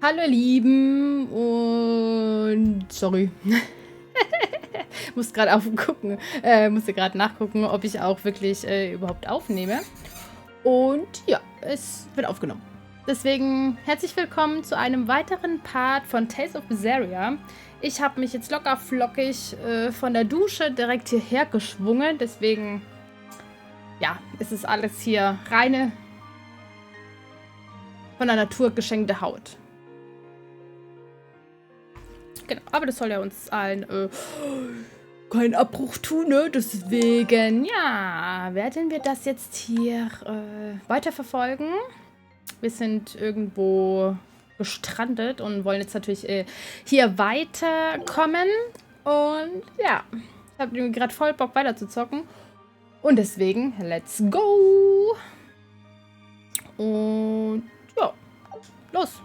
Hallo ihr Lieben und sorry. Musste gerade nachgucken, ob ich auch wirklich überhaupt aufnehme. Und ja, es wird aufgenommen. Deswegen herzlich willkommen zu einem weiteren Part von Tales of Berseria. Ich habe mich jetzt locker flockig von der Dusche direkt hierher geschwungen. Deswegen, ja, ist es alles hier reine, von der Natur geschenkte Haut. Genau, aber das soll ja uns allen keinen Abbruch tun, ne? Deswegen, ja, werden wir das jetzt hier weiterverfolgen. Wir sind irgendwo gestrandet und wollen jetzt natürlich hier weiterkommen. Und ja, ich habe gerade voll Bock weiter zu zocken. Und deswegen, let's go! Und ja, los!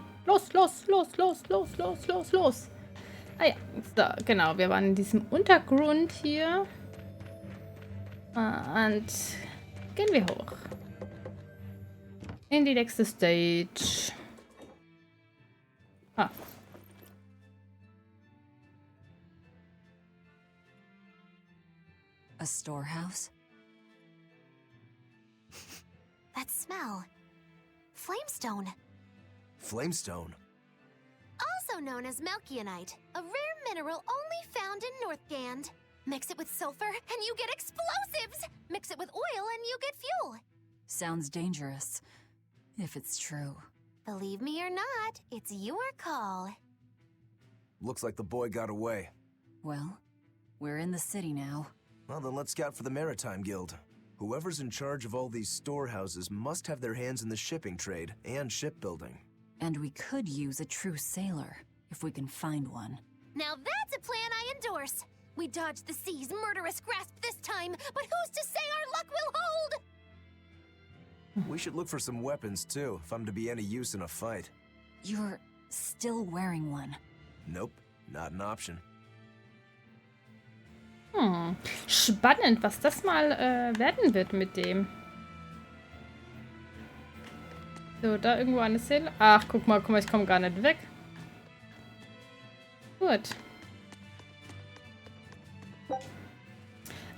Ah ja, so, genau. Wir waren in diesem Untergrund hier. Und gehen wir hoch. In die nächste Stage. Ah. A storehouse? That smell. Flamestone. Flamestone? Also known as Malkionite, a rare mineral only found in Northgand. Mix it with sulfur and you get explosives! Mix it with oil and you get fuel. Sounds dangerous. If it's true. Believe me or not, it's your call. Looks like the boy got away. Well, we're in the city now. Well, then let's scout for the Maritime Guild. Whoever's in charge of all these storehouses must have their hands in the shipping trade and shipbuilding. And we could use a true sailor, if we can find one. Now that's a plan I endorse. We dodged the sea's murderous grasp this time, but who's to say our luck will hold? We should look for some weapons, too, if I'm to be any use in a fight. You're still wearing one. Nope, not an option. Spannend, was das mal werden wird mit dem. So, da irgendwo eine Seele. Ach, guck mal, ich komme gar nicht weg. Gut.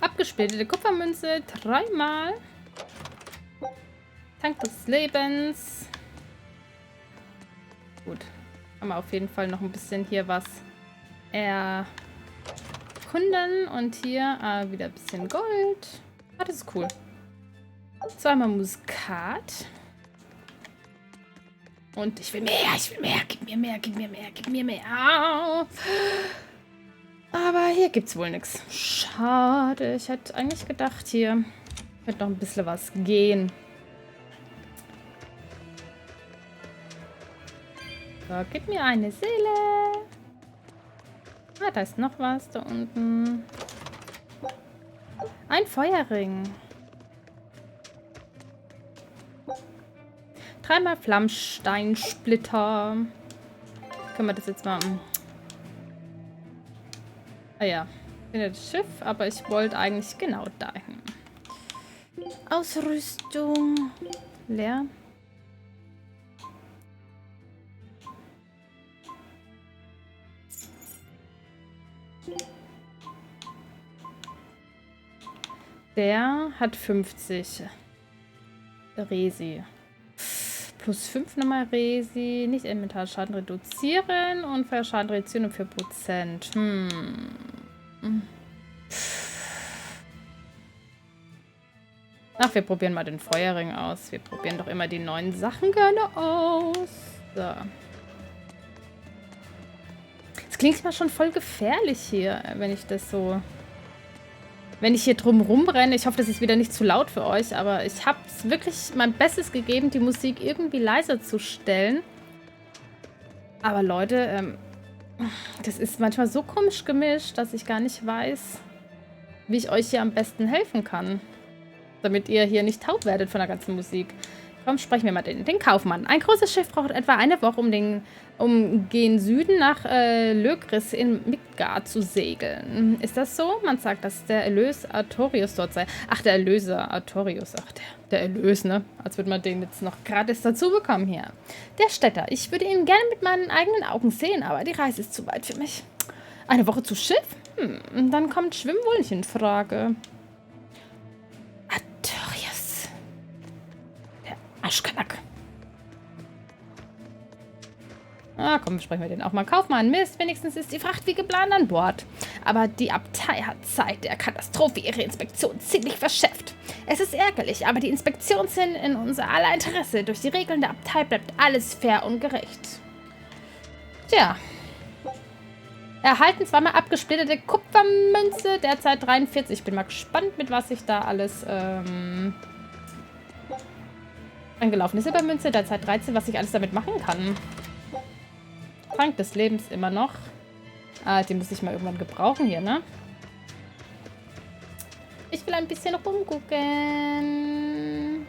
Abgesplittete Kupfermünze, 3-mal. Tank des Lebens. Gut. Haben wir auf jeden Fall noch ein bisschen hier was erkunden. Und hier wieder ein bisschen Gold. Ah, das ist cool. 2-mal Muskat. Und ich will mehr. Gib mir mehr. Aber hier gibt's wohl nichts. Schade. Ich hätte eigentlich gedacht, hier wird noch ein bisschen was gehen. So, gib mir eine Seele. Ah, da ist noch was da unten. Ein Feuerring. 3-mal Flammsteinsplitter. Können wir das jetzt mal... Ah ja, ich bin ja das Schiff, aber ich wollte eigentlich genau dahin. Ausrüstung. Leer. Der hat 50 Resi. Plus 5 nochmal Resi. Nicht Inventarschaden reduzieren und Feuerschaden reduzieren um 4%. Ach, wir probieren mal den Feuerring aus. Wir probieren doch immer die neuen Sachen gerne aus. So. Es klingt mal schon voll gefährlich hier, wenn ich das so... Wenn ich hier drum rumrenne. Ich hoffe, das ist wieder nicht zu laut für euch, aber ich habe wirklich mein Bestes gegeben, die Musik irgendwie leiser zu stellen. Aber Leute, das ist manchmal so komisch gemischt, dass ich gar nicht weiß, wie ich euch hier am besten helfen kann. Damit ihr hier nicht taub werdet von der ganzen Musik. Komm, sprechen wir mal den Kaufmann. Ein großes Schiff braucht etwa eine Woche, um gen Süden nach Lögris in Midgard zu segeln. Ist das so? Man sagt, dass der Erlös Artorius dort sei. Ach, der Erlöser Artorius. Ach, der Erlös, ne? Als würde man den jetzt noch gratis dazu bekommen hier. Der Städter. Ich würde ihn gerne mit meinen eigenen Augen sehen, aber die Reise ist zu weit für mich. Eine Woche zu Schiff? Dann kommt Schwimmen wohl nicht in Frage. Artorius. Der Arschkanack. Ah, komm, sprechen wir den auch mal. Kaufmann, Mist, wenigstens ist die Fracht wie geplant an Bord. Aber die Abtei hat seit der Katastrophe ihre Inspektion ziemlich verschärft. Es ist ärgerlich, aber die Inspektionen sind in unser aller Interesse. Durch die Regeln der Abtei bleibt alles fair und gerecht. Tja. Erhalten zweimal abgesplitterte Kupfermünze, derzeit 43. Ich bin mal gespannt, mit was ich da alles angelaufene Silbermünze, derzeit 13, was ich alles damit machen kann. Trank des Lebens immer noch. Ah, den muss ich mal irgendwann gebrauchen hier, ne? Ich will ein bisschen rumgucken.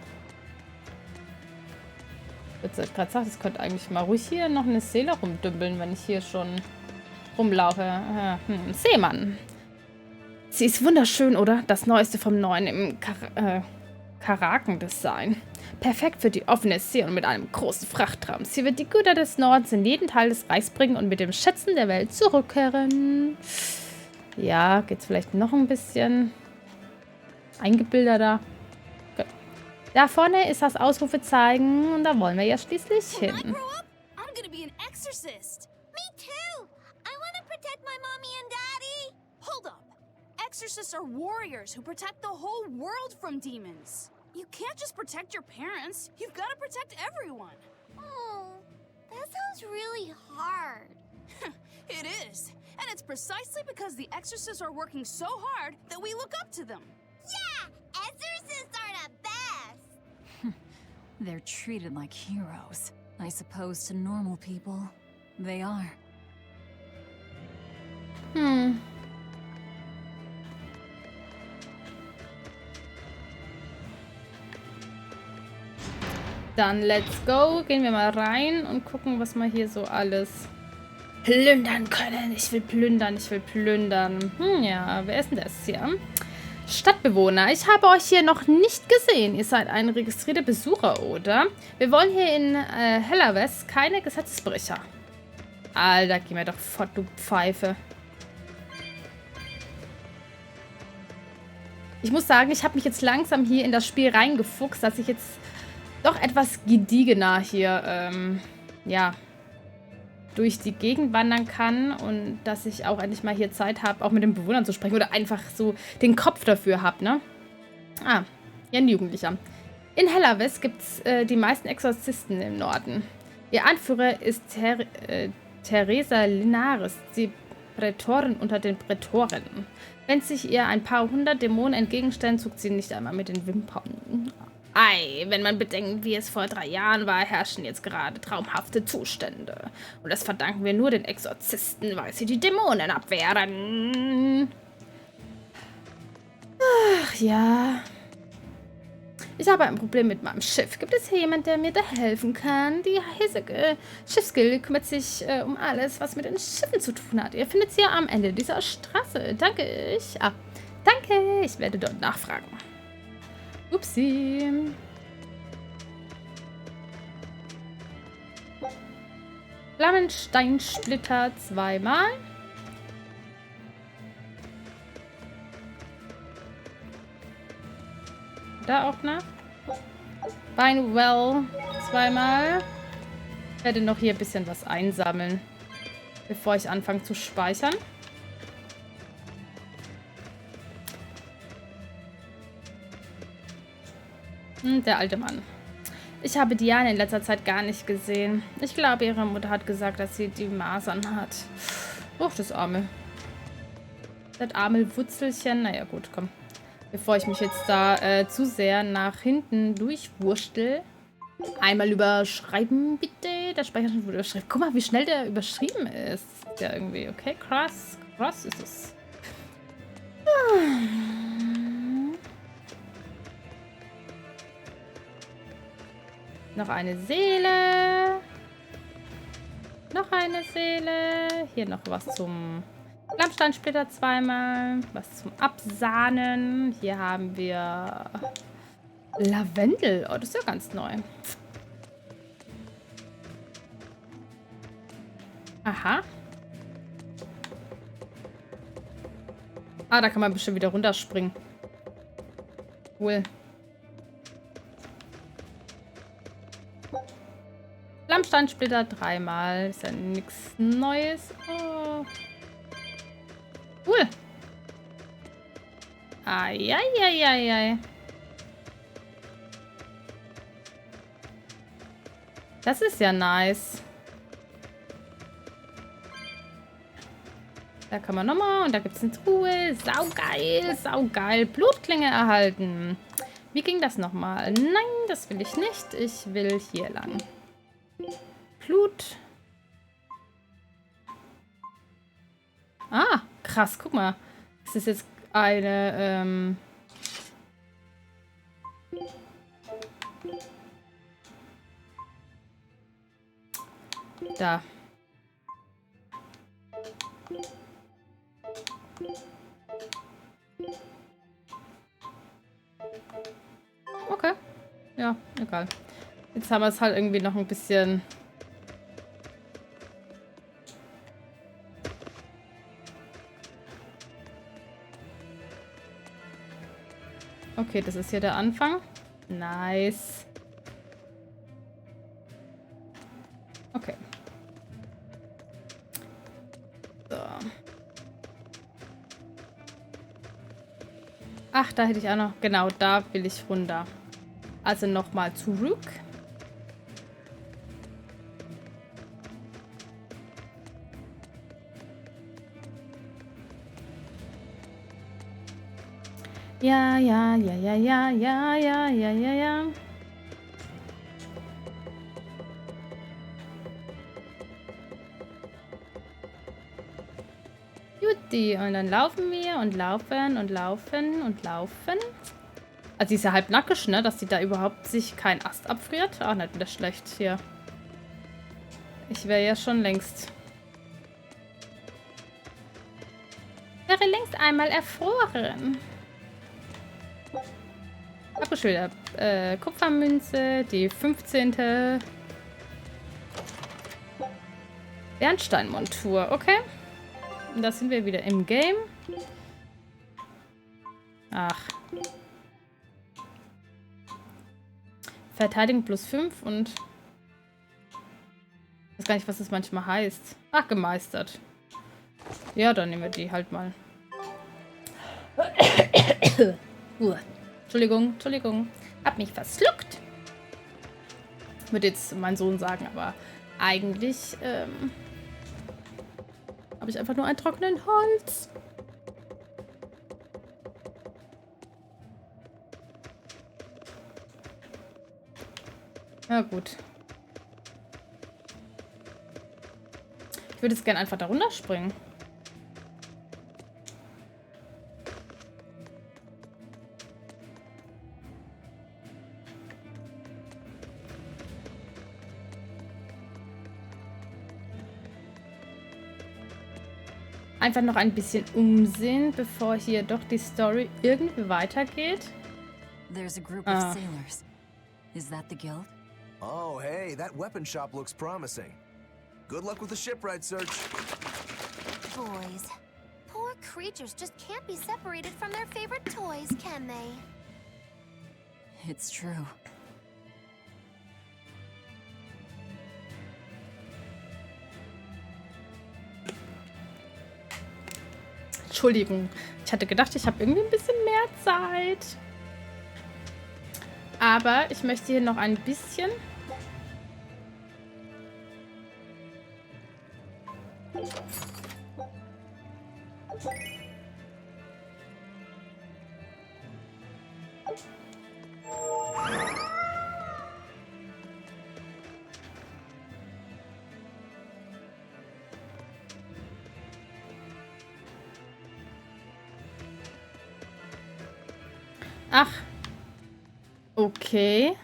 Ich würde gerade sagen, es könnte eigentlich mal ruhig hier noch eine Seele rumdümpeln, wenn ich hier schon rumlaufe. Seemann. Sie ist wunderschön, oder? Das Neueste vom Neuen im Karaken-Design. Perfekt für die offene See und mit einem großen Frachtraum. Sie wird die Güter des Nordens in jeden Teil des Reichs bringen und mit dem Schätzen der Welt zurückkehren. Ja, geht's vielleicht noch ein bisschen eingebildeter. Gut. Da vorne ist das Ausrufezeichen und da wollen wir ja schließlich hin. Me too! I want to protect my mommy and daddy! Hold up! Exorcists are warriors who protect the whole world from demons. You can't just protect your parents. You've got to protect everyone. Oh, that sounds really hard. It is. And it's precisely because the exorcists are working so hard that we look up to them. Yeah! Exorcists are the best! They're treated like heroes. I suppose to normal people, they are. Dann let's go. Gehen wir mal rein und gucken, was wir hier so alles plündern können. Ich will plündern, ich will plündern. Ja, wer ist denn das hier? Stadtbewohner, ich habe euch hier noch nicht gesehen. Ihr seid ein registrierter Besucher, oder? Wir wollen hier in Hellerwest keine Gesetzesbrecher. Alter, geh mir doch fort, du Pfeife. Ich muss sagen, ich habe mich jetzt langsam hier in das Spiel reingefuchst, dass ich jetzt doch etwas gediegener hier, ja, durch die Gegend wandern kann und dass ich auch endlich mal hier Zeit habe, auch mit den Bewohnern zu sprechen oder einfach so den Kopf dafür habe, ne? Ah, hier ein Jugendlicher. In Hellerwest gibt es die meisten Exorzisten im Norden. Ihr Anführer ist Theresa Linares, die Prätorin unter den Prätoren. Wenn sich ihr ein paar hundert Dämonen entgegenstellen, zuckt sie nicht einmal mit den Wimpern. Ei, wenn man bedenkt, wie es vor 3 Jahren war, herrschen jetzt gerade traumhafte Zustände. Und das verdanken wir nur den Exorzisten, weil sie die Dämonen abwehren. Ach ja. Ich habe ein Problem mit meinem Schiff. Gibt es hier jemand, der mir da helfen kann? Die hiesige Schiffsgilde kümmert sich um alles, was mit den Schiffen zu tun hat. Ihr findet sie am Ende dieser Straße. Danke. Danke. Ich werde dort nachfragen. Upsi. Flammensteinsplitter 2-mal. Da auch noch. Beinwell 2-mal. Ich werde noch hier ein bisschen was einsammeln, bevor ich anfange zu speichern. Der alte Mann. Ich habe Diane in letzter Zeit gar nicht gesehen. Ich glaube, ihre Mutter hat gesagt, dass sie die Masern hat. Oh, das arme Wutzelchen. Naja, gut, komm. Bevor ich mich jetzt da zu sehr nach hinten durchwurstel. Einmal überschreiben, bitte. Der Speicherstand wurde überschrieben. Guck mal, wie schnell der überschrieben ist. Der irgendwie, okay, krass. Krass ist es. Noch eine Seele. Noch eine Seele. Hier noch was zum Flammsteinsplitter zweimal. Was zum Absahnen. Hier haben wir Lavendel. Oh, das ist ja ganz neu. Aha. Ah, da kann man bestimmt wieder runterspringen. Cool. Flammsteinsplitter dreimal. Ist ja nichts Neues. Oh. Cool. Eieieiei. Das ist ja nice. Da kann man nochmal. Und da gibt es eine Truhe. Saugeil, saugeil. Blutklinge erhalten. Wie ging das nochmal? Nein, das will ich nicht. Ich will hier lang. Blut. Ah, krass. Guck mal. Das ist jetzt eine, da. Okay. Ja, egal. Jetzt haben wir es halt irgendwie noch ein bisschen... Okay, das ist hier der Anfang. Nice. Okay. So. Ach, da hätte ich auch noch... Genau, da will ich runter. Also nochmal zurück. Ja, ja, ja, ja, ja, ja, ja, ja, ja, ja. Jutti. Und dann laufen wir und laufen und laufen und laufen. Also sie ist ja halb nackig, ne? Dass sie da überhaupt sich kein Ast abfriert. Ach, nicht wieder schlecht hier. Ich wäre ja schon längst... Wäre längst einmal erfroren. Abgeschildert. Kupfermünze, die 15. Bernsteinmontur. Okay. Und da sind wir wieder im Game. Ach. Verteidigung plus 5 und... Ich weiß gar nicht, was das manchmal heißt. Ach, gemeistert. Ja, dann nehmen wir die halt mal. Entschuldigung, Entschuldigung. Hab mich verschluckt. Würde jetzt mein Sohn sagen, aber eigentlich habe ich einfach nur einen trockenen Hals. Ja, gut. Ich würde jetzt gerne einfach da runterspringen. Einfach noch ein bisschen umsehen, bevor hier doch die Story irgendwie weitergeht. There's a group of sailors. Is that the guild? Oh, hey, that weapon shop looks promising. Good luck with the shipwright search. Boys. Poor creatures just can't be separated from their favorite toys, can they? It's true. Entschuldigung, ich hatte gedacht, ich habe irgendwie ein bisschen mehr Zeit. Aber ich möchte hier noch ein bisschen... Ach. Okay.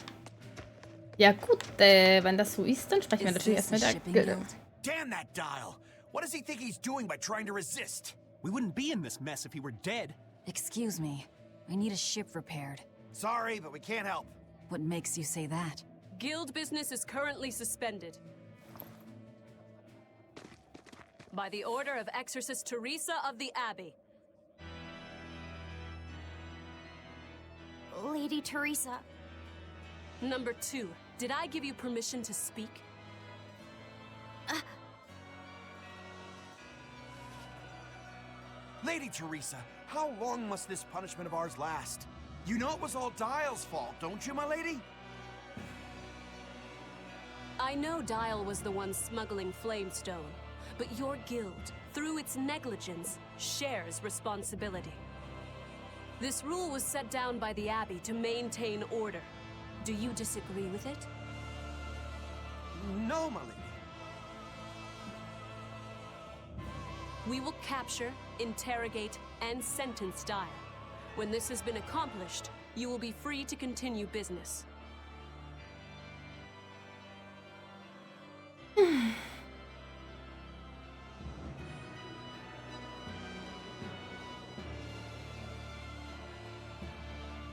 Ja gut, wenn das so ist, dann sprechen wir natürlich erst mit der Gilde. Damn that dial! What does he think he's doing by trying to resist? We wouldn't be in this mess if he were dead. Excuse me. I need a ship repaired. Sorry, but we can't help. What makes you say that? Guild business is currently suspended. By the order of Exorcist Teresa of the Abbey. Lady Teresa. Number 2, did I give you permission to speak? Lady Teresa, how long must this punishment of ours last? You know it was all Dial's fault, don't you, my lady? I know Dial was the one smuggling Flamestone, but your guild, through its negligence, shares responsibility. This rule was set down by the Abbey to maintain order. Do you disagree with it? No, my lady. We will capture, interrogate, and sentence Dial. When this has been accomplished, you will be free to continue business.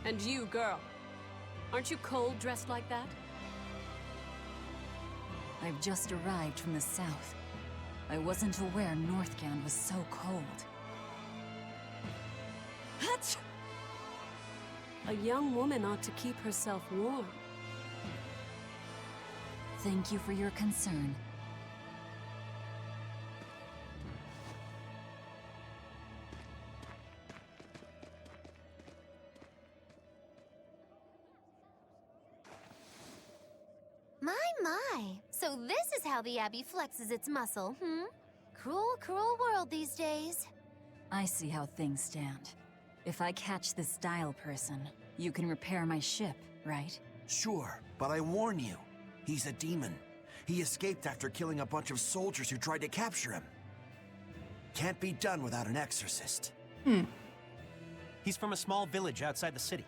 And you, girl, aren't you cold dressed like that? I've just arrived from the south. I wasn't aware Northgand was so cold. Hatch! A young woman ought to keep herself warm. Thank you for your concern. My. So this is how the Abbey flexes its muscle, Cruel, cruel world these days. I see how things stand. If I catch this Dial person, you can repair my ship, right? Sure, but I warn you, he's a demon. He escaped after killing a bunch of soldiers who tried to capture him. Can't be done without an exorcist. He's from a small village outside the city.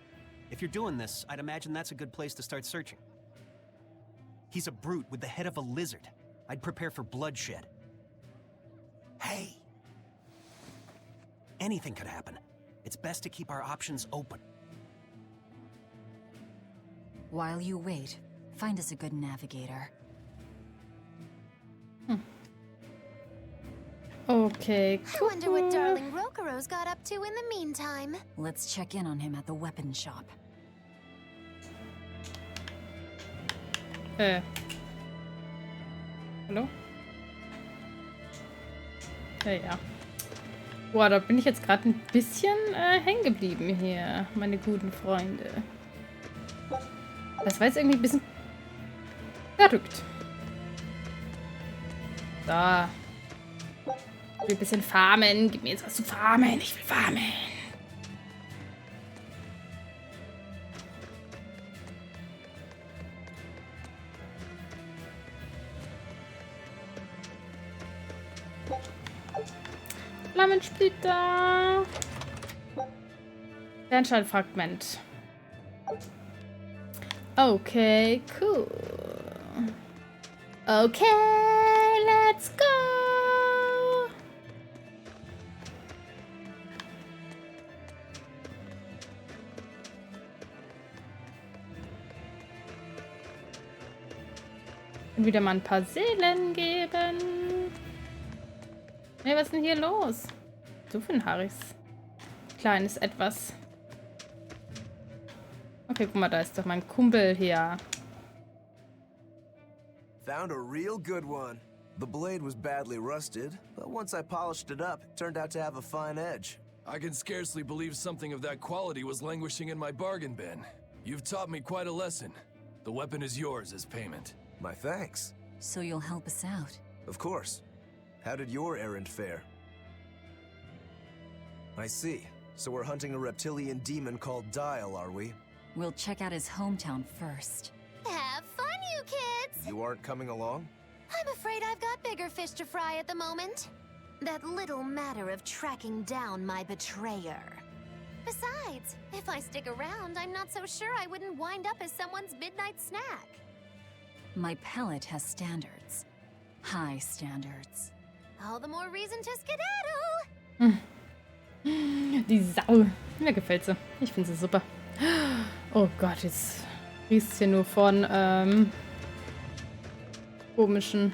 If you're doing this, I'd imagine that's a good place to start searching. He's a brute with the head of a lizard. I'd prepare for bloodshed. Hey! Anything could happen. It's best to keep our options open. While you wait, find us a good navigator. Okay, I wonder what darling Rokuro's got up to in the meantime. Let's check in on him at the weapon shop. Hallo? Ja. Boah, da bin ich jetzt gerade ein bisschen hängen geblieben hier, meine guten Freunde. Das war jetzt irgendwie ein bisschen verrückt. Da. Ich will ein bisschen farmen. Gib mir jetzt was zu farmen. Ich will farmen. Flammensplitter. Bernsteinfragment. Okay, cool. Okay, let's go. Und wieder mal ein paar Seelen geben. Hey, was ist denn hier los? So für ein Harris. Kleines Etwas. Okay, guck mal, da ist doch mein Kumpel hier. Found a real good one. The blade was badly rusted, but once I polished it up, it turned out to have a fine edge. I can scarcely believe something of that quality was languishing in my bargain bin. You've taught me quite a lesson. The weapon is yours as payment. My thanks. So you'll help us out? Of course. How did your errand fare? I see. So we're hunting a reptilian demon called Dial, are we? We'll check out his hometown first. Have fun, you kids! You aren't coming along? I'm afraid I've got bigger fish to fry at the moment. That little matter of tracking down my betrayer. Besides, if I stick around, I'm not so sure I wouldn't wind up as someone's midnight snack. My palate has standards. High standards. All the more reason to skedaddle. Die Sau. Mir gefällt sie. Ich finde sie super. Oh Gott, jetzt riecht es hier nur von komischen...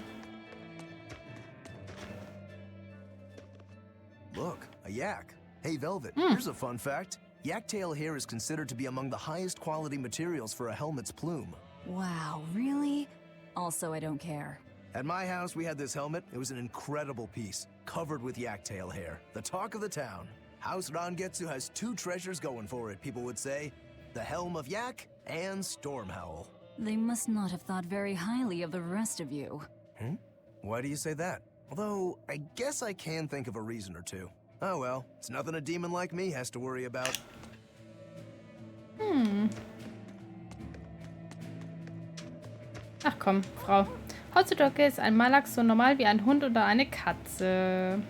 Look, a yak. Hey, Velvet, here's a fun fact. Yak tail hair is considered to be among the highest quality materials for a helmet's plume. Wow, really? Also, I don't care. At my house, we had this helmet. It was an incredible piece, covered with yak tail hair. The talk of the town. House Rangetsu has two treasures going for it, people would say. The Helm of Yak and Stormhowl. They must not have thought very highly of the rest of you. Why do you say that? Although, I guess I can think of a reason or two. Oh well, it's nothing a demon like me has to worry about. Ach komm, Frau. Heutzutage ist ein Malax so normal wie ein Hund oder eine Katze.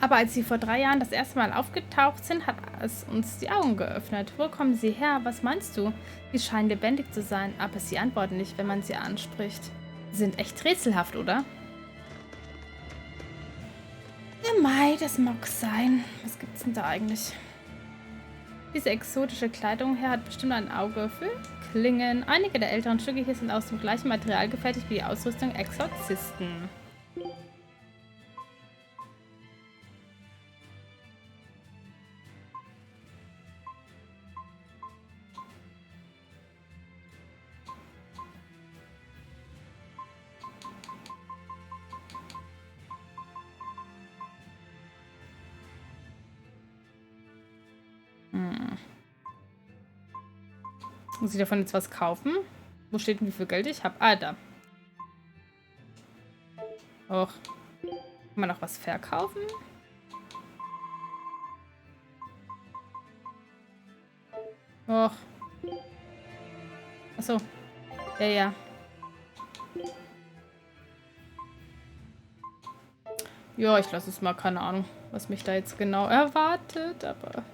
Aber als sie vor 3 Jahren das erste Mal aufgetaucht sind, hat es uns die Augen geöffnet. Wo kommen sie her? Was meinst du? Sie scheinen lebendig zu sein, aber sie antworten nicht, wenn man sie anspricht. Sie sind echt rätselhaft, oder? Ja, Mai, das mag sein. Was gibt's denn da eigentlich? Diese exotische Kleidung hier hat bestimmt ein Auge für Klingen. Einige der älteren Stücke hier sind aus dem gleichen Material gefertigt wie die Ausrüstung Exorzisten. Muss ich davon jetzt was kaufen? Wo steht denn, wie viel Geld ich habe? Ah, da. Och. Kann man noch was verkaufen? Och. Achso. Ja, ja. Ja, ich lasse es mal. Keine Ahnung, was mich da jetzt genau erwartet, aber...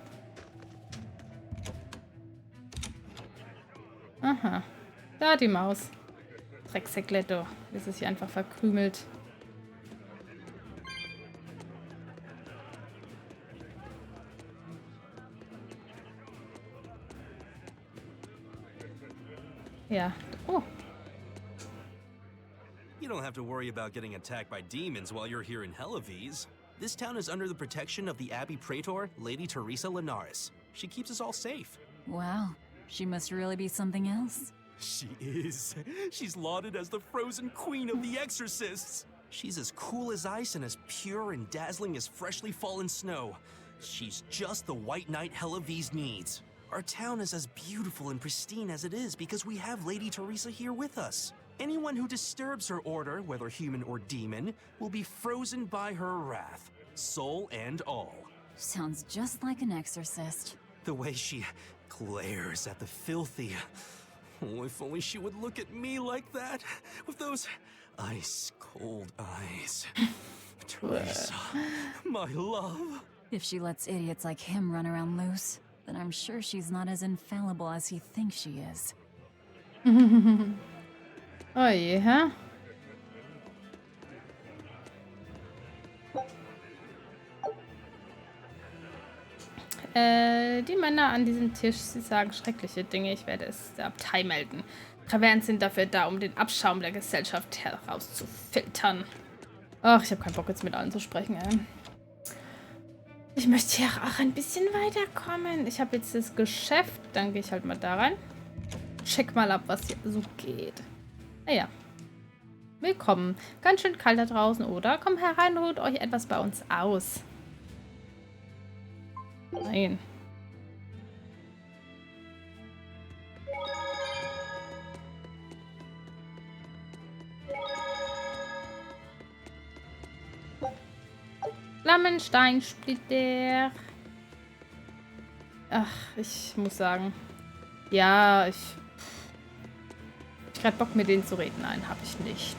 Aha. Da die Maus. Drecksäckletto. Das ist hier einfach verkrümelt. Ja. Oh. You don't have to worry about getting attacked by demons while you're here in Helavies. This town is under the protection of the Abbey Praetor, Lady Teresa Linares. She keeps us all safe. Wow, she must really be something else. She is. She's lauded as the frozen queen of the exorcists. She's as cool as ice and as pure and dazzling as freshly fallen snow. She's just the white knight Helavies needs. Our town is as beautiful and pristine as it is because we have Lady Teresa here with us. Anyone who disturbs her order, whether human or demon, will be frozen by her wrath, soul and all. Sounds just like an exorcist. The way she glares at the filthy... Oh, if only she would look at me like that, with those ice-cold eyes. Teresa, my love. If she lets idiots like him run around loose, then I'm sure she's not as infallible as he thinks she is. Oh je, hä? Die Männer an diesem Tisch, sie sagen schreckliche Dinge. Ich werde es der Abtei melden. Tavernen sind dafür da, um den Abschaum der Gesellschaft herauszufiltern. Ach, ich habe keinen Bock jetzt mit allen zu sprechen, ey. Ich möchte hier auch ein bisschen weiterkommen. Ich habe jetzt das Geschäft. Dann gehe ich halt mal da rein. Check mal ab, was hier so geht. Naja. Willkommen. Ganz schön kalt da draußen, oder? Kommt herein, ruht euch etwas bei uns aus. Nein. Flammensteinsplitter. Ach, ich muss sagen. Ja, ich gerade Bock, mit denen zu reden. Nein, habe ich nicht.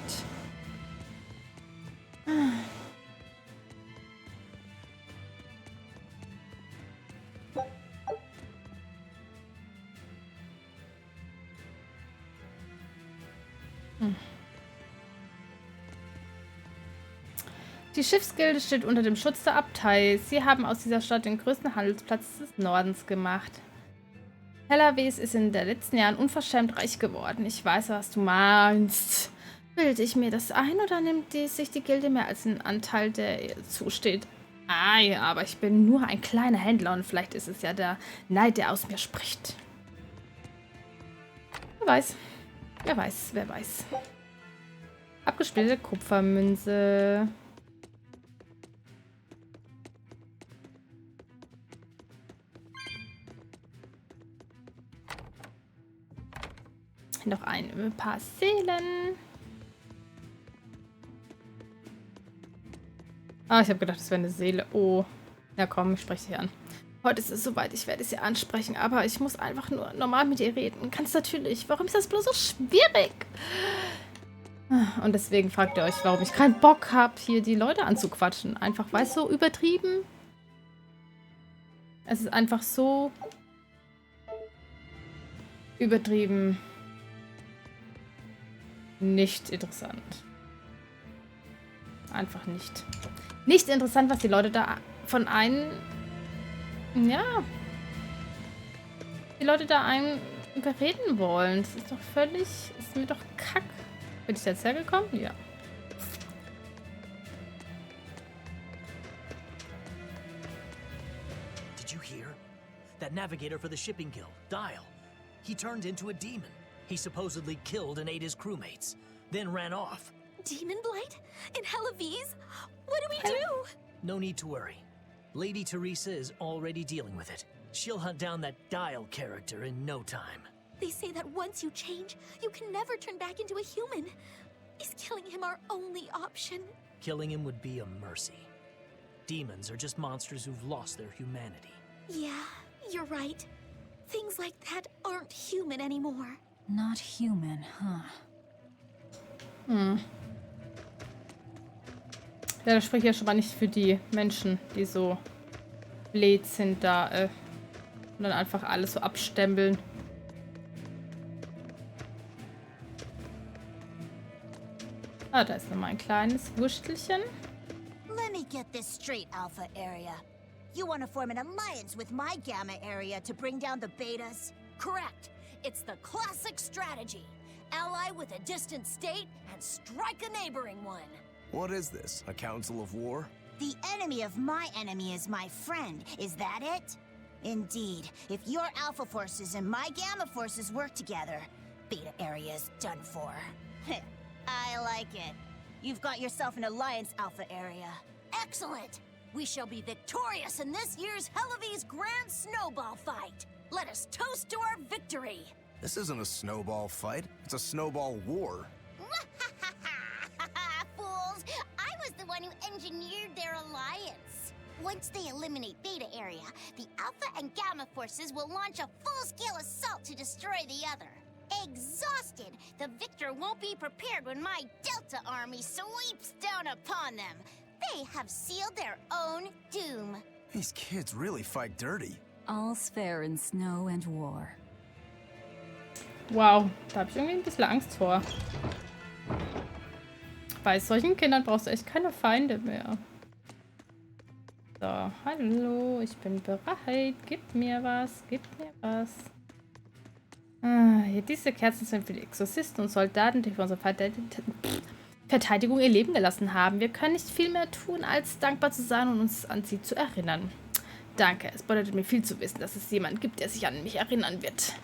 Die Schiffsgilde steht unter dem Schutz der Abtei. Sie haben aus dieser Stadt den größten Handelsplatz des Nordens gemacht. Hellerwes ist in den letzten Jahren unverschämt reich geworden. Ich weiß, was du meinst. Bilde ich mir das ein oder nimmt sich die Gilde mehr als einen Anteil, der ihr zusteht? Ei, aber ich bin nur ein kleiner Händler und vielleicht ist es ja der Neid, der aus mir spricht. Wer weiß. Wer weiß, wer weiß. Abgespielte Kupfermünze. Noch ein paar Seelen. Ah, ich habe gedacht, das wäre eine Seele. Oh. Ja, komm, ich spreche sie an. Heute ist es soweit, ich werde sie ansprechen, aber ich muss einfach nur normal mit ihr reden. Ganz natürlich. Warum ist das bloß so schwierig? Und deswegen fragt ihr euch, warum ich keinen Bock habe, hier die Leute anzuquatschen. Einfach, weil es so übertrieben. Es ist einfach so übertrieben. Nicht interessant. Einfach nicht. Nicht interessant, was die Leute da von einem... Ja. Die Leute da einen überreden wollen. Das ist doch völlig... Ist mir doch kack. Bin ich jetzt hergekommen? Ja. Did you hear? That navigator for the shipping guild, Dial. He turned into a demon. He supposedly killed and ate his crewmates, then ran off. Demon Blight? In Hellervese? What do we do? No need to worry. Lady Teresa is already dealing with it. She'll hunt down that Dial character in no time. They say that once you change, you can never turn back into a human. Is killing him our only option? Killing him would be a mercy. Demons are just monsters who've lost their humanity. Yeah, you're right. Things like that aren't human anymore. Not human, huh? Ja, das spricht ja schon mal nicht für die Menschen, die so blöd sind da und dann einfach alles so abstempeln. Ah, da ist nochmal ein kleines Wurstelchen. Let me get this straight, Alpha Area. You want to form an alliance with my Gamma Area to bring down the Betas? Correct. It's the classic strategy. Ally with a distant state and strike a neighboring one. What is this? A council of war? The enemy of my enemy is my friend. Is that it? Indeed. If your Alpha forces and my Gamma forces work together, Beta Area is done for. I like it. You've got yourself an alliance, Alpha Area. Excellent. We shall be victorious in this year's Hellervese Grand Snowball Fight. Let us toast to our victory. This isn't a snowball fight. It's a snowball war. Fools! I was the one who engineered their alliance. Once they eliminate Beta Area, the Alpha and Gamma forces will launch a full-scale assault to destroy the other. Exhausted, the victor won't be prepared when my Delta army sweeps down upon them. They have sealed their own doom. These kids really fight dirty. All's fair in snow and war. Wow, da habe ich irgendwie ein bisschen Angst vor. Bei solchen Kindern brauchst du echt keine Feinde mehr. So, hallo, ich bin bereit. Gib mir was, gib mir was. Ah, hier, diese Kerzen sind für die Exorzisten und Soldaten, die für unsere Verteidigung ihr Leben gelassen haben. Wir können nicht viel mehr tun, als dankbar zu sein und uns an sie zu erinnern. Danke, es bedeutet mir viel zu wissen, dass es jemanden gibt, der sich an mich erinnern wird.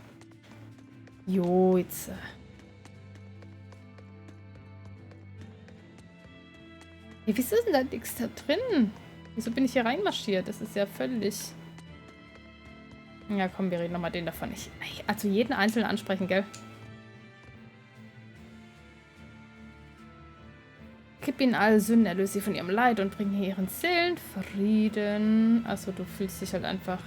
Jo, jetzt... Hey, wieso ist denn da nichts da drin? Wieso bin ich hier reinmarschiert? Das ist ja völlig... Ja, komm, wir reden nochmal den davon. Also jeden Einzelnen ansprechen, gell? Gib ihnen alle Sünden, erlöse sie von ihrem Leid und bringe ihren Seelen Frieden. Also du fühlst dich halt einfach...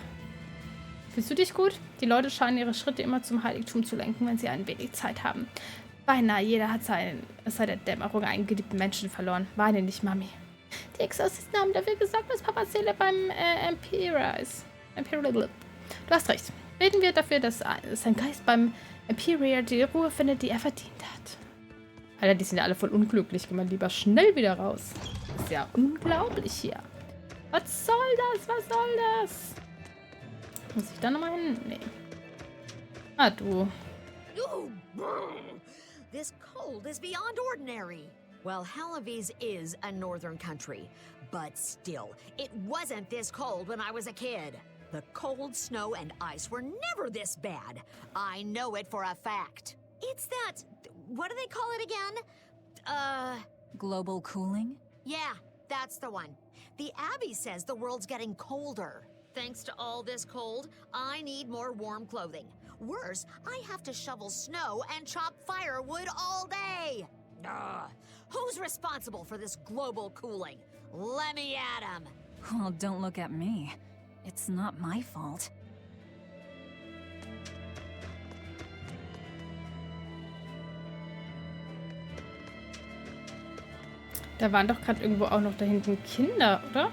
Fühlst du dich gut? Die Leute scheinen ihre Schritte immer zum Heiligtum zu lenken, wenn sie ein wenig Zeit haben. Beinahe jeder hat seit der Dämmerung einen geliebten Menschen verloren. Weine nicht, Mami. Die Exorzisten haben dafür gesorgt, dass Papas Seele beim Emperor ist. Du hast recht. Beten wir dafür, dass sein Geist beim Emperor die Ruhe findet, die er verdient hat. Alter, die sind ja alle voll unglücklich. Geh mal lieber schnell wieder raus. Das ist ja unglaublich hier. Was soll das? Was soll das? Muss ich da nochmal hin? Nee. Ah, du. This cold is beyond ordinary. Well, Halavis is a northern country, but still, it wasn't this cold when I was a kid. The cold, snow, and ice were never this bad. I know it for a fact. It's that... what do they call it again? Global cooling? Yeah, that's the one. The Abbey says the world's getting colder. Thanks to all this cold, I need more warm clothing. Worse, I have to shovel snow and chop firewood all day. Who's responsible for this global cooling? Let me at 'em. Well, don't look at me. It's not my fault. Da waren doch gerade irgendwo auch noch da hinten Kinder, oder?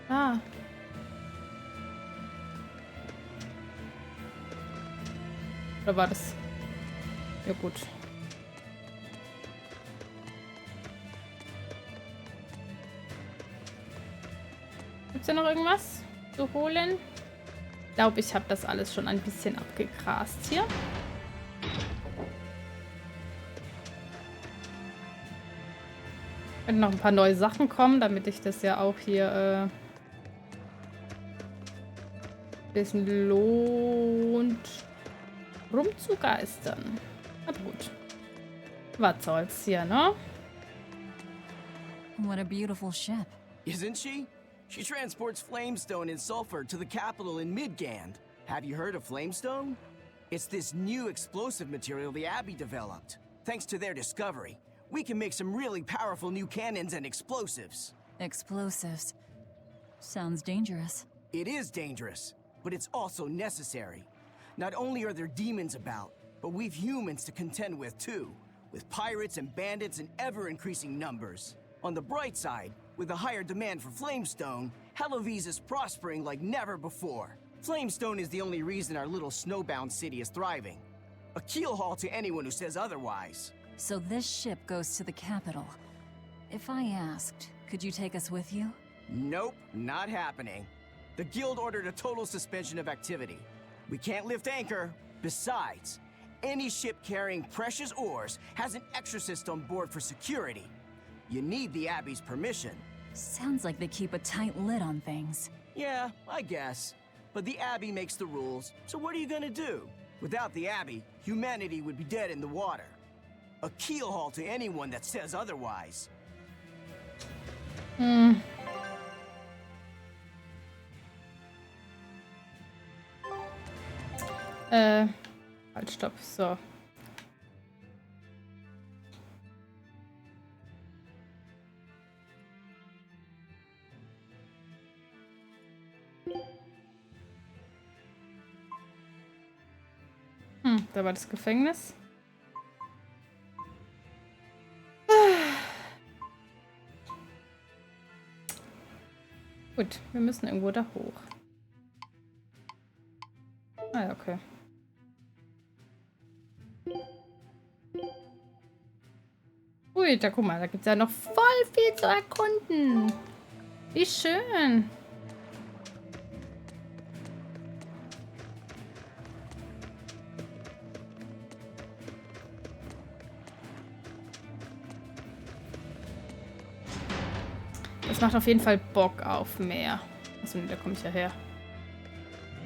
Ah. Oder war das? Ja, gut. Gibt's da noch irgendwas zu holen? Ich glaube, ich habe das alles schon ein bisschen abgegrast hier. Wenn noch ein paar neue Sachen kommen, damit ich das ja auch hier ein bisschen lohnt, rumzugeistern. Na gut. Was soll's hier, ne? What a beautiful ship. Isn't she? She transports flamestone and sulfur to the capital in Midgand. Have you heard of flamestone? It's this new explosive material the Abbey developed. Thanks to their discovery, we can make some really powerful new cannons and explosives. Explosives. Sounds dangerous. It is dangerous, but it's also necessary. Not only are there demons about, but we've humans to contend with too, with pirates and bandits in ever-increasing numbers. On the bright side, with a higher demand for flamestone, Halavis is prospering like never before. Flamestone is the only reason our little snowbound city is thriving. A keelhaul to anyone who says otherwise. So this ship goes to the capital. If I asked, could you take us with you? Nope, not happening. The guild ordered a total suspension of activity. We can't lift anchor. Besides, any ship carrying precious ores has an exorcist on board for security. You need the Abbey's permission. Sounds like they keep a tight lid on things. Yeah, I guess. But the Abbey makes the rules, so what are you gonna do? Without the Abbey, humanity would be dead in the water. A keelhaul to anyone that says otherwise. Halt, stopp. So. Da war das Gefängnis. Gut, wir müssen irgendwo da hoch. Ah ja, okay. Ui, da guck mal, da gibt es ja noch voll viel zu erkunden. Wie schön. Das macht auf jeden Fall Bock auf mehr. Achso, nee, da komme ich ja her.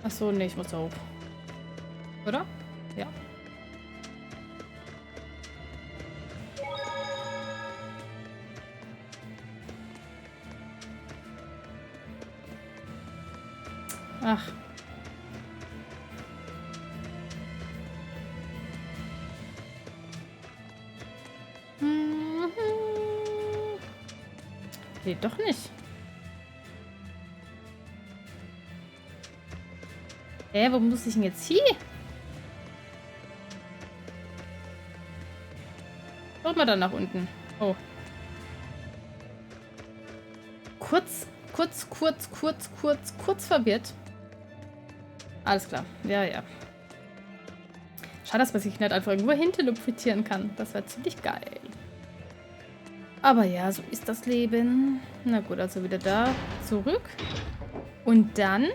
Achso, nee, ich muss da hoch. Oder? Ja. Ach. Nee, doch nicht. Wo muss ich denn jetzt hier? Schaut mal da nach unten. Oh. Kurz verwirrt. Alles klar. Ja, ja. Schade, dass man sich nicht einfach irgendwo hin teleportieren kann. Das wäre ziemlich geil. Aber ja, so ist das Leben. Na gut, also wieder da zurück. Und dann...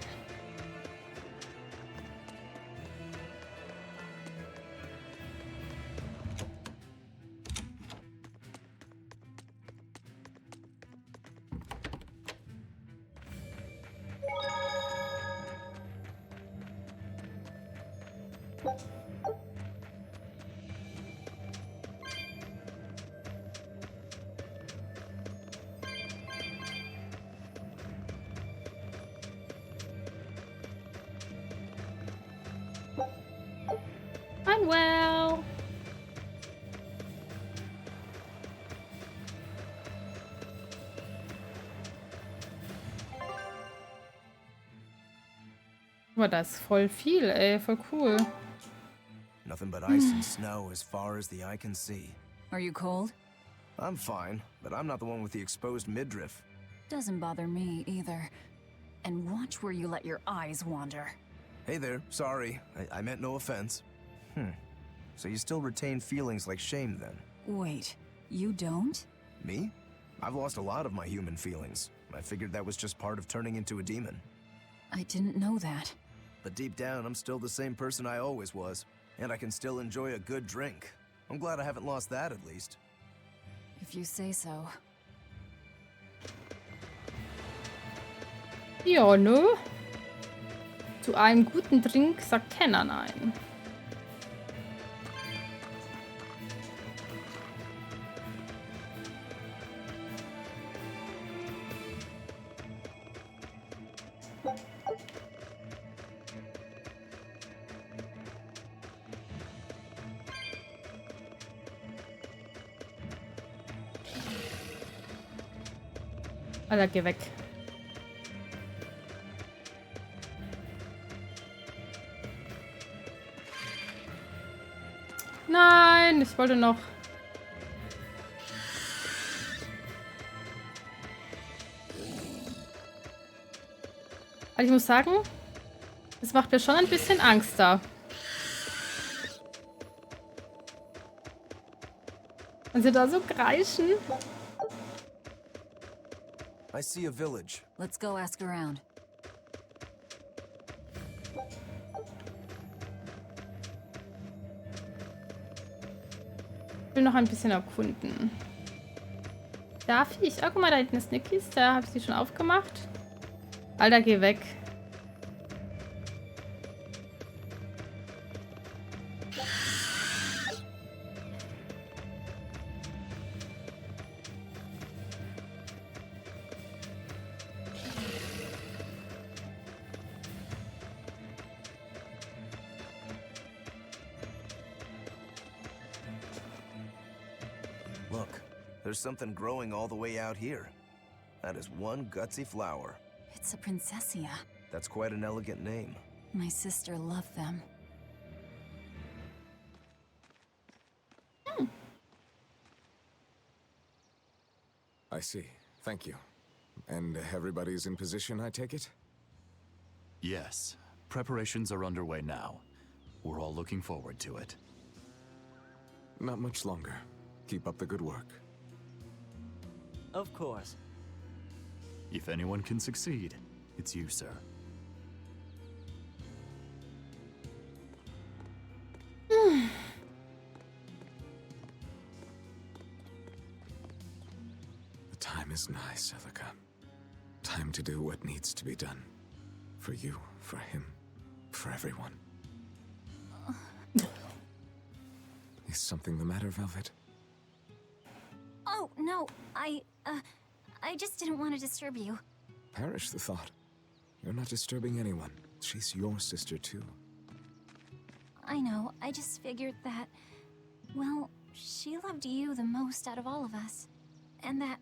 Well. Aber das ist voll viel, ey, voll cool. Nothing but ice and snow as far as the eye can see. Are you cold? I'm fine, but I'm not the one with the exposed midriff. Doesn't bother me either. And watch where you let your eyes wander. Hey there, sorry. I meant no offense. So you still retain feelings like shame then? Wait, you don't? Me? I've lost a lot of my human feelings. I figured that was just part of turning into a demon. I didn't know that. But deep down, I'm still the same person I always was. And I can still enjoy a good drink. I'm glad I haven't lost that at least. If you say so. Ja, ne? Zu einem guten Drink sagt keiner nein. Alter, geh weg. Nein, ich wollte noch. Also ich muss sagen, es macht mir schon ein bisschen Angst da. Wenn sie da so kreischen. I see a village. Let's go ask around. Ich will noch ein bisschen erkunden. Darf ich? Oh, guck mal, da hinten ist eine Kiste. Habe ich die schon aufgemacht? Alter, geh weg. Look, there's something growing all the way out here. That is one gutsy flower. It's a princessia. That's quite an elegant name. My sister loved them. I see. Thank you. And everybody's in position, I take it? Yes. Preparations are underway now. We're all looking forward to it. Not much longer. Keep up the good work. Of course. If anyone can succeed, it's you, sir. The time is nigh, Celica. Time to do what needs to be done. For you, for him, for everyone. Is something the matter, Velvet? Oh, no, I just didn't want to disturb you. Perish the thought. You're not disturbing anyone. She's your sister, too. I know, I just figured that, well, she loved you the most out of all of us. And that,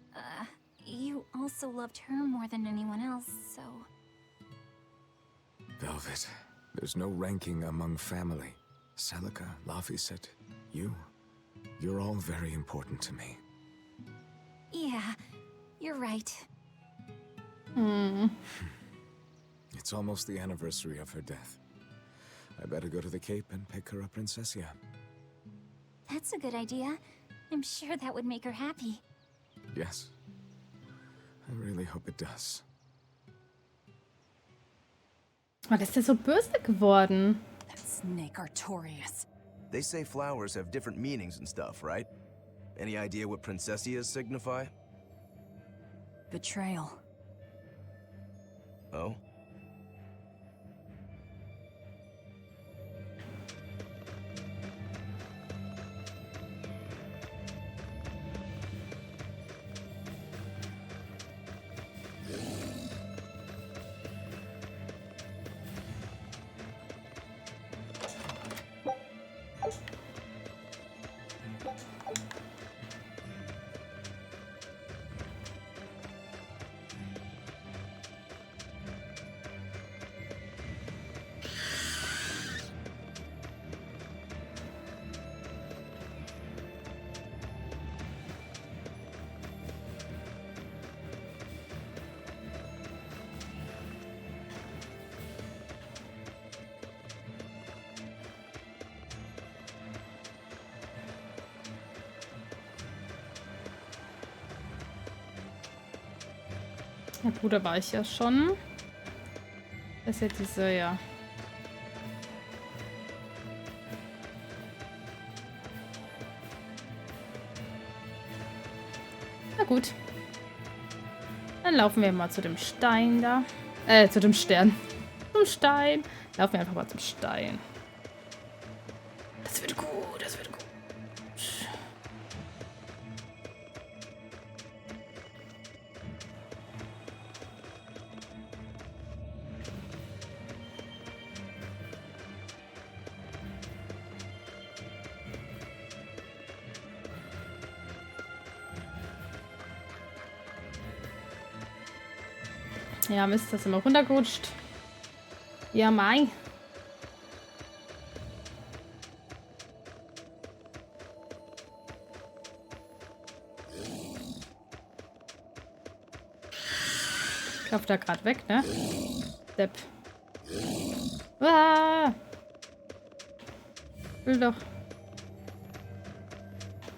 you also loved her more than anyone else, so... Velvet, there's no ranking among family. Celica, Laphicet, you. You're all very important to me. Yeah, you're right. It's almost the anniversary of her death. I better go to the Cape and pick her up Princessia. That's a good idea. I'm sure that would make her happy. Yes. I really hope it does. Was ist der so böse geworden? That snake Artorias. They say flowers have different meanings and stuff, right? Any idea what Princessias signify? Betrayal. Oh? Der Bruder war ich ja schon. Das ist jetzt diese, ja. Na gut. Dann laufen wir mal zu dem Stein da. Zu dem Stern. Zum Stein. Laufen wir einfach mal zum Stein. Das wird gut, das wird gut. Ja, Mist, das ist immer runtergerutscht. Ja, mein. Ich laufe da gerade weg, ne? Depp. Ah! Will doch.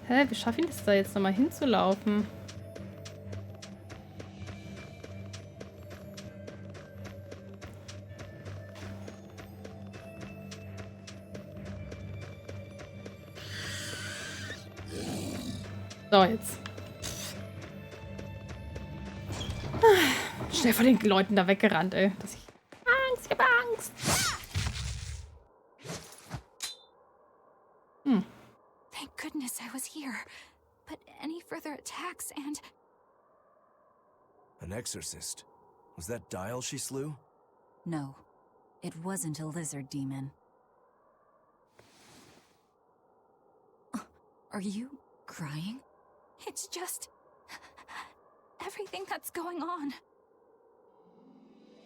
Hä, wie schaffe ich das da jetzt nochmal hinzulaufen? So, jetzt. Schnell von den Leuten da weggerannt, ey. Ich hab Angst. Thank goodness I was here. But any further attacks and... An exorcist. Was that Dial she slew? No, it wasn't a lizard demon. Are you crying? It's just... everything that's going on.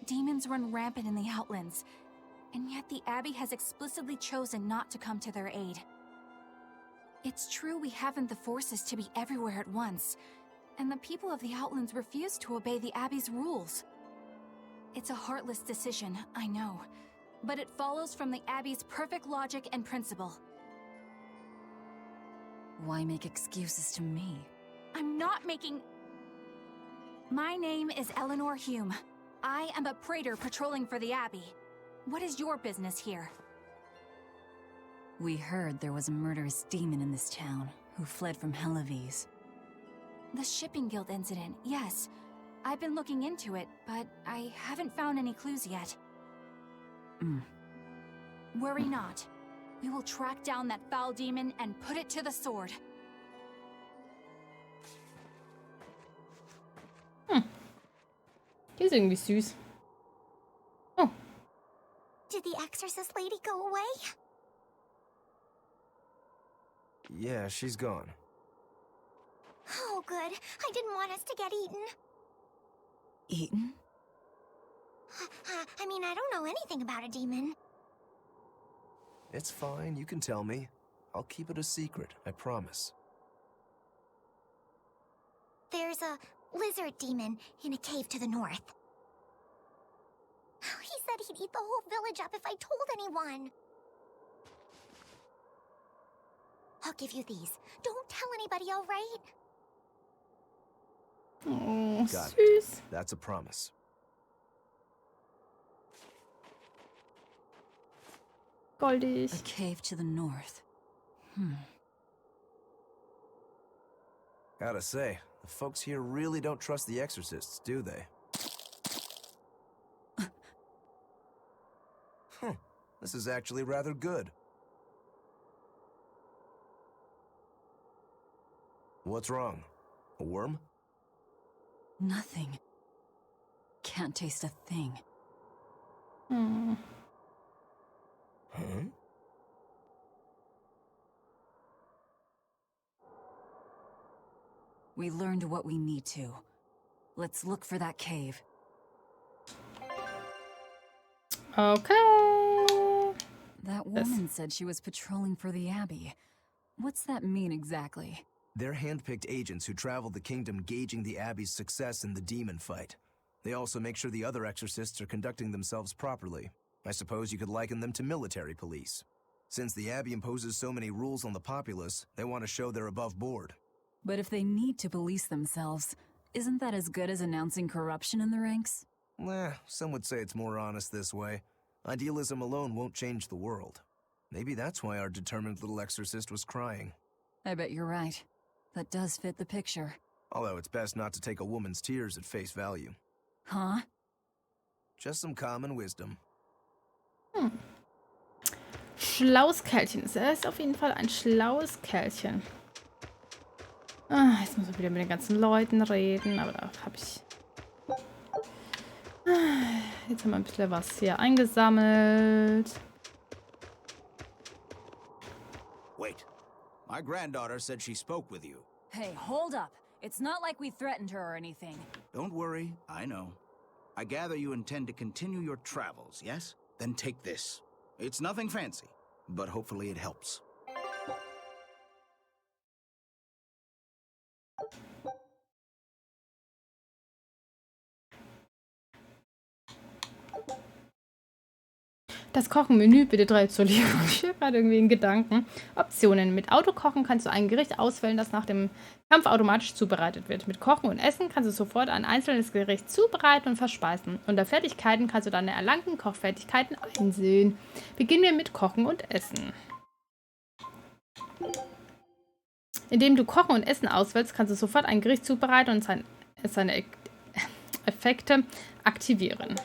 Demons run rampant in the Outlands, and yet the Abbey has explicitly chosen not to come to their aid. It's true we haven't the forces to be everywhere at once, and the people of the Outlands refuse to obey the Abbey's rules. It's a heartless decision, I know, but it follows from the Abbey's perfect logic and principle. Why make excuses to me? I'm not making... My name is Eleanor Hume. I am a praetor patrolling for the Abbey. What is your business here? We heard there was a murderous demon in this town who fled from Helavis. The Shipping Guild incident, yes. I've been looking into it, but I haven't found any clues yet. Worry not. We will track down that foul demon and put it to the sword. Die ist irgendwie süß. Oh. Did the exorcist lady go away? Yeah, she's gone. Oh, good. I didn't want us to get eaten. Eaten? I mean, I don't know anything about a demon. It's fine, you can tell me. I'll keep it a secret, I promise. There's a lizard demon in a cave to the north. He said he'd eat the whole village up if I told anyone. I'll give you these. Don't tell anybody, all right? Oh, Got süß. it. That's a promise. Goldig. A cave to the north. Gotta say, the folks here really don't trust the exorcists, do they? This is actually rather good. What's wrong? A worm? Nothing. Can't taste a thing. Hm. Huh? We learned what we need to. Let's look for that cave. Okay. That woman said she was patrolling for the Abbey. What's that mean exactly? They're handpicked agents who travel the kingdom gauging the Abbey's success in the demon fight. They also make sure the other exorcists are conducting themselves properly. I suppose you could liken them to military police. Since the Abbey imposes so many rules on the populace, they want to show they're above board. But if they need to police themselves, isn't that as good as announcing corruption in the ranks? Some would say it's more honest this way. Idealism alone won't change the world. Maybe that's why our determined little exorcist was crying. I bet you're right. That does fit the picture. Although it's best not to take a woman's tears at face value. Huh? Just some common wisdom. Schlaues Kerlchen. Er ist auf jeden Fall ein schlaues Kerlchen. Jetzt muss ich wieder mit den ganzen Leuten reden, aber da habe ich... Jetzt haben wir ein bisschen was hier eingesammelt. Wait. My granddaughter said she spoke with you. Hey, hold up. It's not like we threatened her or anything. Don't worry, I know. I gather you intend to continue your travels, yes? Then take this. It's nothing fancy, but hopefully it helps. Das Kochenmenü, bitte 3 zur Lieferung. Ich habe gerade irgendwie einen Gedanken. Optionen. Mit Autokochen kannst du ein Gericht auswählen, das nach dem Kampf automatisch zubereitet wird. Mit Kochen und Essen kannst du sofort ein einzelnes Gericht zubereiten und verspeisen. Unter Fertigkeiten kannst du deine erlangten Kochfertigkeiten einsehen. Beginnen wir mit Kochen und Essen. Indem du Kochen und Essen auswählst, kannst du sofort ein Gericht zubereiten und seine Effekte aktivieren.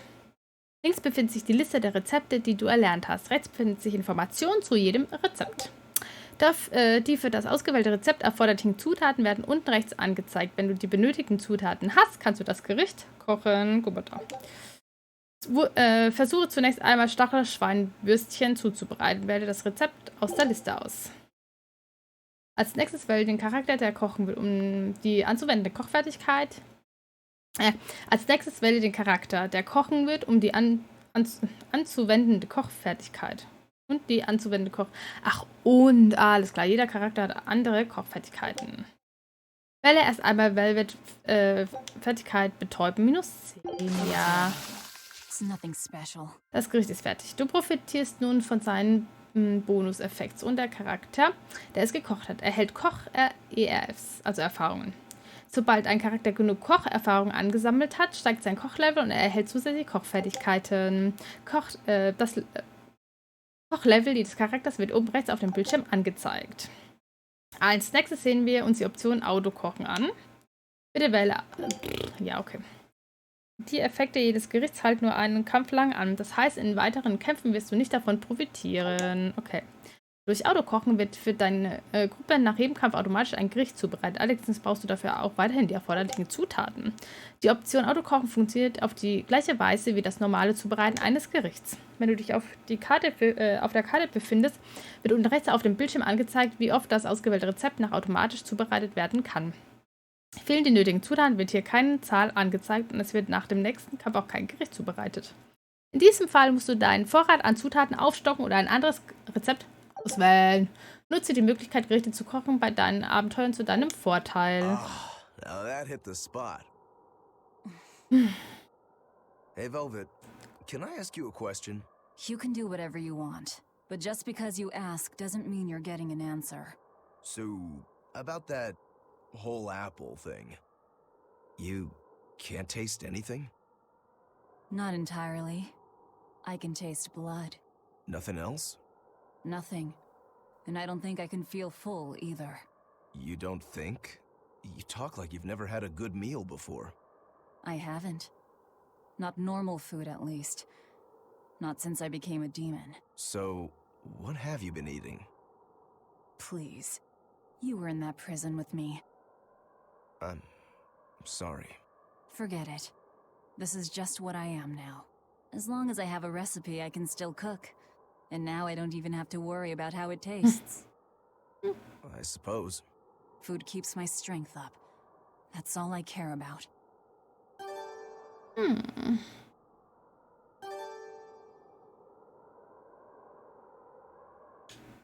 Links befindet sich die Liste der Rezepte, die du erlernt hast. Rechts befindet sich Informationen zu jedem Rezept. Die für das ausgewählte Rezept erforderlichen Zutaten werden unten rechts angezeigt. Wenn du die benötigten Zutaten hast, kannst du das Gericht kochen. Guck mal da. Versuche zunächst einmal Stachelschweinwürstchen zuzubereiten. Wähle das Rezept aus der Liste aus. Als nächstes wähle den Charakter, der kochen will, um die anzuwendende Kochfertigkeit. Als nächstes wähle den Charakter, der kochen wird, um die anzuwendende Kochfertigkeit. Und die anzuwendende alles klar. Jeder Charakter hat andere Kochfertigkeiten. Wähle erst einmal Velvet Fertigkeit betäuben. -10. Ja. It's nothing special. Das Gericht ist fertig. Du profitierst nun von seinen Bonuseffekts. Und der Charakter, der es gekocht hat, erhält Koch-ERFs, also Erfahrungen. Sobald ein Charakter genug Kocherfahrung angesammelt hat, steigt sein Kochlevel und er erhält zusätzliche Kochfertigkeiten. Das Kochlevel des Charakters wird oben rechts auf dem Bildschirm angezeigt. Als nächstes sehen wir uns die Option Autokochen an. Bitte wähle... Ja, okay. Die Effekte jedes Gerichts halten nur einen Kampf lang an. Das heißt, in weiteren Kämpfen wirst du nicht davon profitieren. Okay. Durch Autokochen wird für deine Gruppe nach jedem Kampf automatisch ein Gericht zubereitet. Allerdings brauchst du dafür auch weiterhin die erforderlichen Zutaten. Die Option Autokochen funktioniert auf die gleiche Weise wie das normale Zubereiten eines Gerichts. Wenn du dich auf der Karte befindest, wird unten rechts auf dem Bildschirm angezeigt, wie oft das ausgewählte Rezept nach automatisch zubereitet werden kann. Fehlen die nötigen Zutaten, wird hier keine Zahl angezeigt und es wird nach dem nächsten Kampf auch kein Gericht zubereitet. In diesem Fall musst du deinen Vorrat an Zutaten aufstocken oder ein anderes Rezept auswählen. Nutze die Möglichkeit, Gerichte zu kochen bei deinen Abenteuern zu deinem Vorteil. Now that hit the spot. Hey, Velvet, can I ask you a question? You can do whatever you want, but just because you ask doesn't mean you're getting an answer. So, about that whole apple thing. You can't taste anything? Not entirely. I can taste blood. Nothing else? Nothing. And I don't think I can feel full either. You don't think? You talk like you've never had a good meal before. I haven't. Not normal food, at least. Not since I became a demon. So, what have you been eating? Please. You were in that prison with me. I'm sorry. Forget it. This is just what I am now. As long as I have a recipe, I can still cook. And now I don't even have to worry about how it tastes. I suppose. Food keeps my strength up. That's all I care about.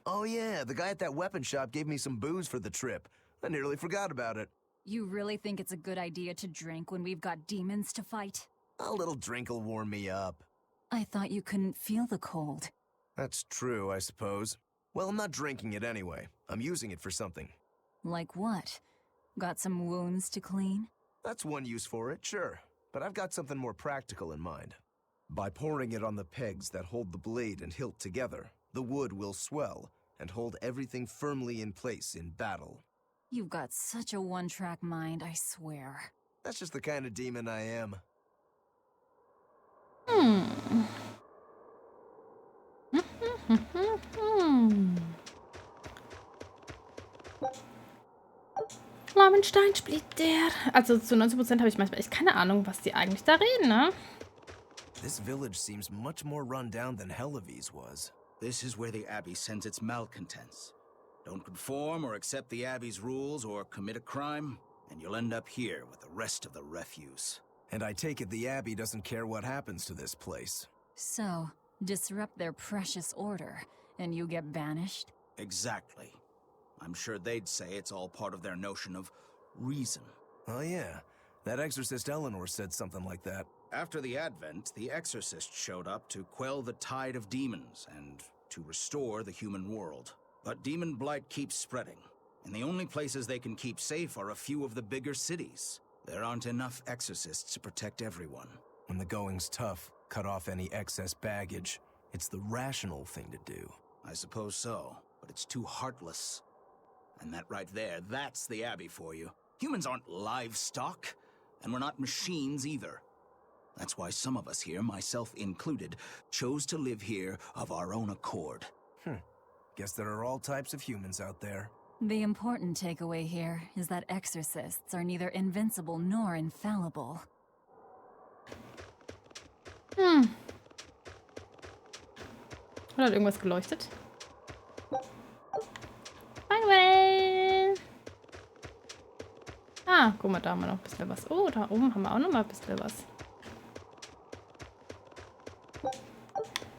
Oh yeah, the guy at that weapon shop gave me some booze for the trip. I nearly forgot about it. You really think it's a good idea to drink when we've got demons to fight? A little drink'll warm me up. I thought you couldn't feel the cold. That's true, I suppose. Well, I'm not drinking it anyway. I'm using it for something. Like what? Got some wounds to clean? That's one use for it, sure. But I've got something more practical in mind. By pouring it on the pegs that hold the blade and hilt together, the wood will swell and hold everything firmly in place in battle. You've got such a one-track mind, I swear. That's just the kind of demon I am. Flammensteinsplitter. Also zu 90% habe ich manchmal echt keine Ahnung, was die eigentlich da reden, ne? This village seems much more run down than Helavi's was. This is where the Abbey sends its malcontents. Don't conform or accept the Abbey's rules or commit a crime, and you'll end up here with the rest of the refuse. And I take it the Abbey doesn't care what happens to this place. So, disrupt their precious order, and you get banished? Exactly. I'm sure they'd say it's all part of their notion of reason. Oh yeah, that exorcist Eleanor said something like that. After the Advent, the exorcist showed up to quell the tide of demons and to restore the human world. But demon blight keeps spreading, and the only places they can keep safe are a few of the bigger cities. There aren't enough exorcists to protect everyone. When the going's tough, cut off any excess baggage. It's the rational thing to do. I suppose so, but it's too heartless. And that right there, that's the Abbey for you. Humans aren't livestock, and we're not machines either. That's why some of us here, myself included, chose to live here of our own accord. Guess there are all types of humans out there. The important takeaway here is that exorcists are neither invincible nor infallible. Hat irgendwas geleuchtet? Manuel! Ah, guck mal, da haben wir noch ein bisschen was. Oh, da oben haben wir auch noch mal ein bisschen was.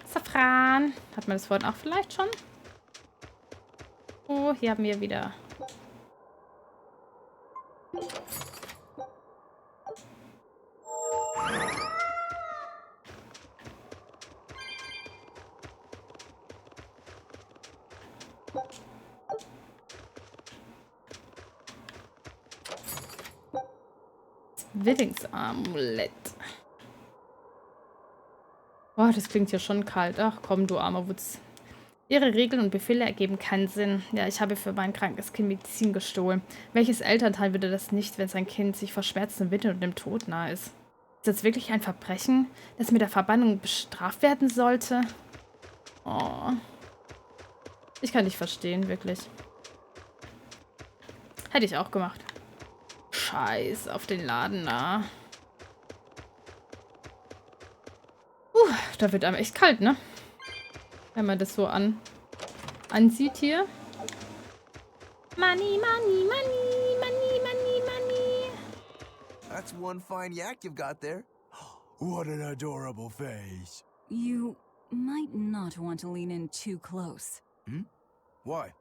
Safran. Hat man das vorhin auch vielleicht schon? Oh, hier haben wir wieder. Zwillingsamulett. Boah, das klingt ja schon kalt. Ach komm, du armer Wutz. Ihre Regeln und Befehle ergeben keinen Sinn. Ja, ich habe für mein krankes Kind Medizin gestohlen. Welches Elternteil würde das nicht, wenn sein Kind sich vor schmerzenden Witwen und dem Tod nahe ist? Ist das wirklich ein Verbrechen, das mit der Verbannung bestraft werden sollte? Oh. Ich kann nicht verstehen, wirklich. Hätte ich auch gemacht. Scheiß auf den Laden, na. Da wird einem echt kalt, ne? Wenn man das so ansieht hier. Money, money, money, money, money, money. That's one fine yak you've got there. What an adorable face. You might not want to lean in too close. Why?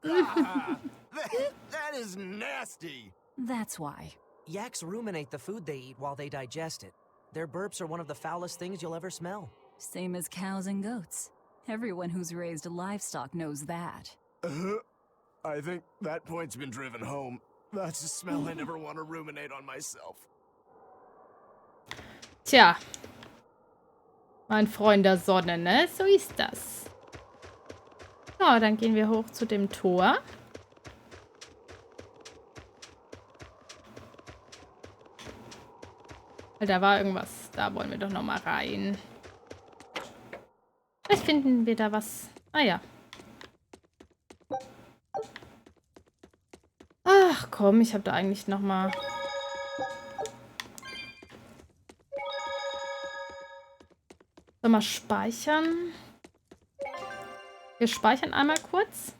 That is nasty. That's why. Yaks ruminate the food they eat while they digest it. Their burps are one of the foulest things you'll ever smell. Same as cows and goats. Everyone who's raised livestock knows that. I think that point's been driven home. That's a smell I never want to ruminate on myself. Tja. Mein Freund der Sonne, ne? So ist das. So, dann gehen wir hoch zu dem Tor. Da war irgendwas. Da wollen wir doch noch mal rein. Vielleicht finden wir da was. Ah ja. Ach komm, ich habe da eigentlich noch mal... Soll mal speichern. Wir speichern einmal kurz.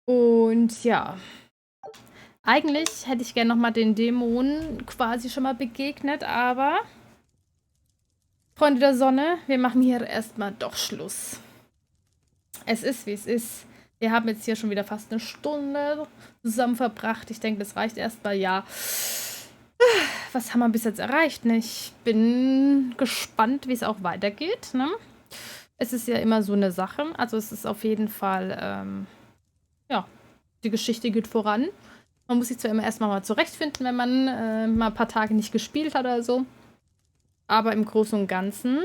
Und ja. Eigentlich hätte ich gerne noch mal den Dämonen quasi schon mal begegnet, aber Freunde der Sonne, wir machen hier erstmal doch Schluss. Es ist, wie es ist. Wir haben jetzt hier schon wieder fast eine Stunde zusammen verbracht. Ich denke, das reicht erstmal, ja. Was haben wir bis jetzt erreicht? Ne? Ich bin gespannt, wie es auch weitergeht. Ne? Es ist ja immer so eine Sache. Also es ist auf jeden Fall, ja, die Geschichte geht voran. Man muss sich zwar immer erstmal mal zurechtfinden, wenn man mal ein paar Tage nicht gespielt hat oder so. Aber im Großen und Ganzen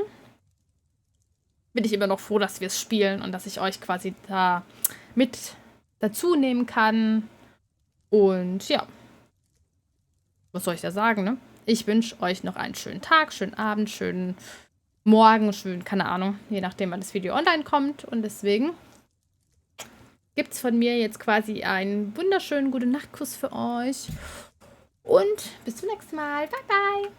bin ich immer noch froh, dass wir es spielen und dass ich euch quasi da mit dazu nehmen kann. Und ja, was soll ich da sagen, ne? Ich wünsche euch noch einen schönen Tag, schönen Abend, schönen Morgen, schönen, keine Ahnung, je nachdem, wann das Video online kommt. Und deswegen gibt es von mir jetzt quasi einen wunderschönen Gute-Nacht-Kuss für euch. Und bis zum nächsten Mal. Bye, bye.